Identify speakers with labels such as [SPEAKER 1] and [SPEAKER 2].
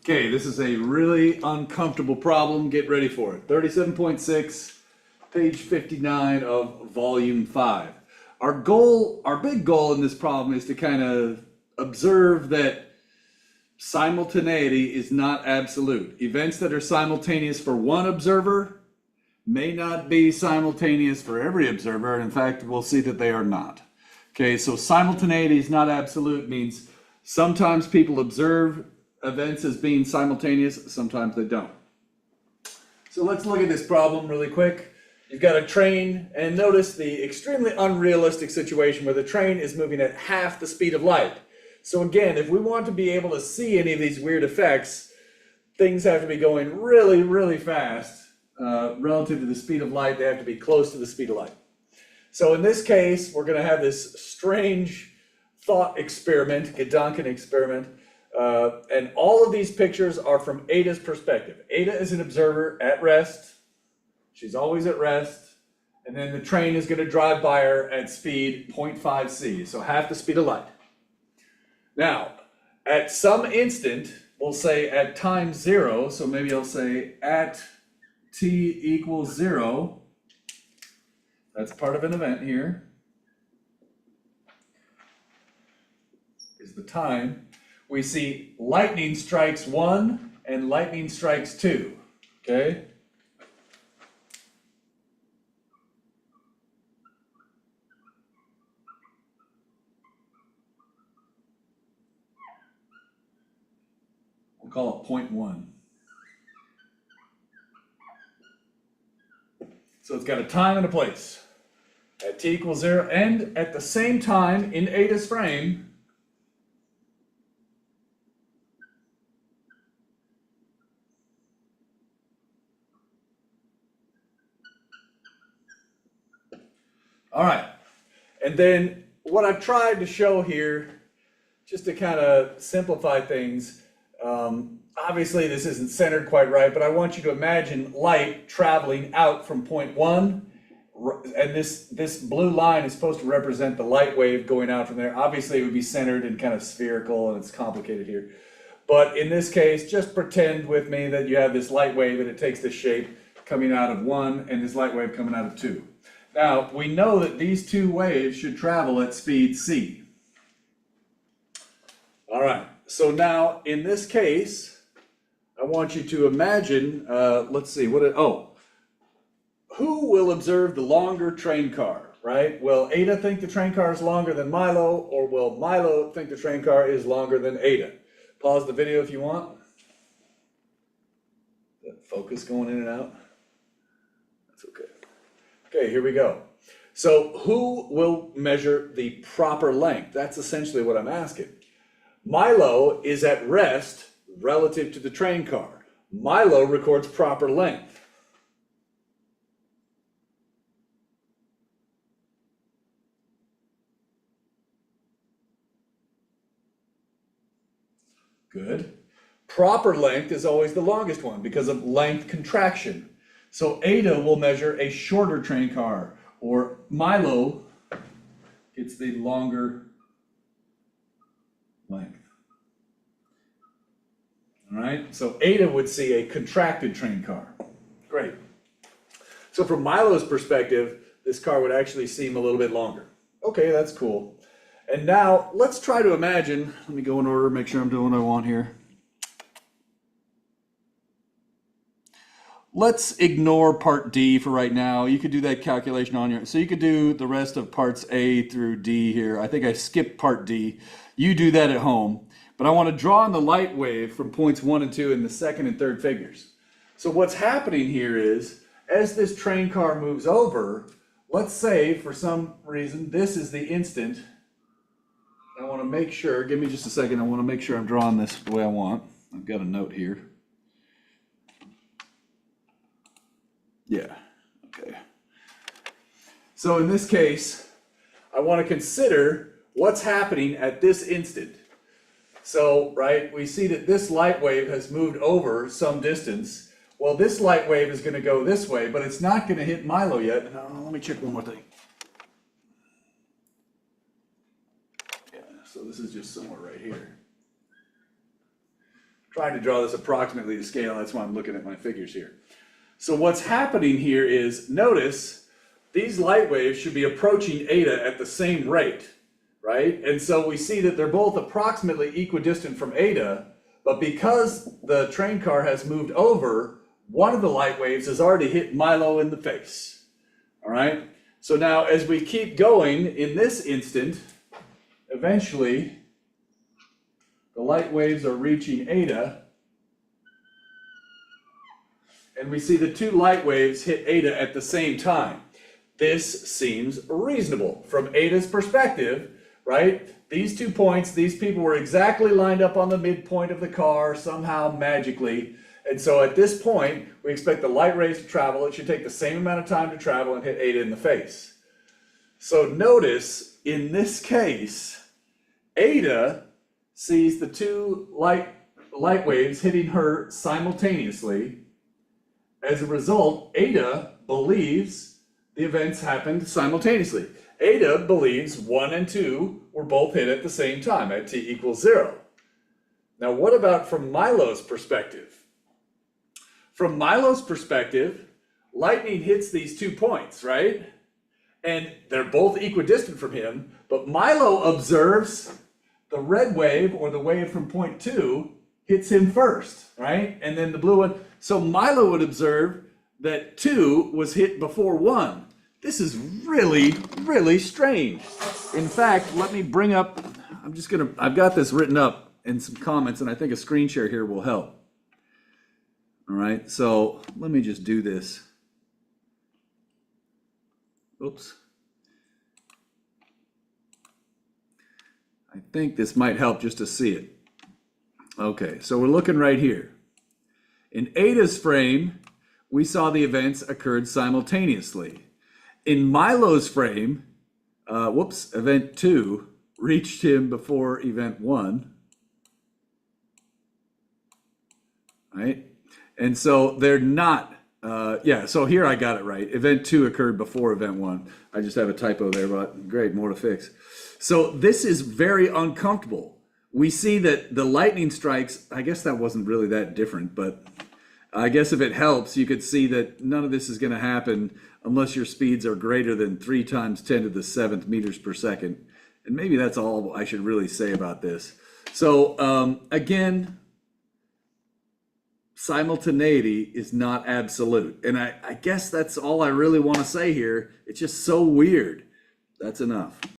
[SPEAKER 1] Okay, this is a really uncomfortable problem. Get ready for it. 37.6, page 59 of volume 5. Our big goal in this problem is to kind of observe that simultaneity is not absolute. Events that are simultaneous for one observer may not be simultaneous for every observer. And in fact, we'll see that they are not. Okay, so simultaneity is not absolute means sometimes people observe events as being simultaneous, sometimes they don't. So let's look at this problem really quick. You've got a train, and notice the extremely unrealistic situation where the train is moving at half the speed of light. So again, if we want to be able to see any of these weird effects, things have to be going really, really fast. Relative to the speed of light, they have to be close to the speed of light. So in this case, we're going to have this strange thought experiment, Gedanken experiment. And all of these pictures are from Ada's perspective. Ada is an observer at rest. She's always at rest. And then the train is going to drive by her at speed 0.5 c, so half the speed of light. Now, at some instant, we'll say at time 0, so maybe I'll say at t equals 0. That's part of an event here. Is the time. We see lightning strikes 1 and lightning strikes 2, okay? We'll call it 0.1. So it's got a time and a place. At t equals 0, and at the same time in Ada's frame, all right, and then what I've tried to show here, just to kind of simplify things, obviously this isn't centered quite right, but I want you to imagine light traveling out from point 1, and this blue line is supposed to represent the light wave going out from there. Obviously it would be centered and kind of spherical, and it's complicated here. But in this case, just pretend with me that you have this light wave and it takes this shape coming out of 1 and this light wave coming out of 2. Now, we know that these two waves should travel at speed c. All right, so now in this case, I want you to imagine, let's see, who will observe the longer train car, right? Will Ada think the train car is longer than Milo, or will Milo think the train car is longer than Ada? Pause the video if you want. That focus going in and out. That's okay. Okay, here we go. So who will measure the proper length? That's essentially what I'm asking. Milo is at rest relative to the train car. Milo records proper length. Good. Proper length is always the longest one because of length contraction. So Ada will measure a shorter train car, or Milo gets the longer length. All right, so Ada would see a contracted train car. Great. So from Milo's perspective, this car would actually seem a little bit longer. Okay, that's cool. And now let's try to imagine, let me go in order, make sure I'm doing what I want here. Let's ignore part D for right now. You could do that calculation on your, so you could do the rest of parts A through D here. I think I skipped part D. You do that at home. But I want to draw in the light wave from points 1 and 2 in the second and third figures. So what's happening here is, as this train car moves over, let's say for some reason this is the instant. I want to make sure, give me just a second, I want to make sure I'm drawing this the way I want. I've got a note here. Yeah, okay. So in this case, I want to consider what's happening at this instant. So, right, we see that this light wave has moved over some distance. Well, this light wave is going to go this way, but it's not going to hit Milo yet. Let me check one more thing. Yeah, so this is just somewhere right here. trying to draw this approximately to scale. That's why I'm looking at my figures here. So what's happening here is, notice these light waves should be approaching eta at the same rate, right? And so we see that they're both approximately equidistant from eta, but because the train car has moved over, one of the light waves has already hit Milo in the face, all right? So now as we keep going, in this instant, eventually the light waves are reaching eta, and we see the two light waves hit eta at the same time. This seems reasonable from Ada's perspective, right? These 2 points, these people were exactly lined up on the midpoint of the car somehow magically. And so at this point, we expect the light rays to travel. It should take the same amount of time to travel and hit Ada in the face. So notice in this case, Ada sees the two light waves hitting her simultaneously. As a result, Ada believes the events happened simultaneously. Ada believes 1 and 2 were both hit at the same time at t equals 0. Now what about from Milo's perspective? From Milo's perspective, lightning hits these 2 points, right? And they're both equidistant from him, but Milo observes the red wave, or the wave from point 2, hits him first, right? And then the blue one. So Milo would observe that 2 was hit before 1. This is really, really strange. In fact, let me bring up, I've got this written up in some comments, and I think a screen share here will help. All right, so let me just do this. Oops. I think this might help just to see it. Okay, so we're looking right here. In Ada's frame, we saw the events occurred simultaneously. In Milo's frame, event 2 reached him before event 1. Right? And so they're not, so here I got it right. Event 2 occurred before event 1. I just have a typo there, but great, more to fix. So this is very uncomfortable. We see that the lightning strikes, I guess that wasn't really that different, but I guess if it helps, you could see that none of this is going to happen unless your speeds are greater than 3 times 10 to the 7th meters per second. And maybe that's all I should really say about this. So again, simultaneity is not absolute. And I guess that's all I really want to say here. It's just so weird. That's enough.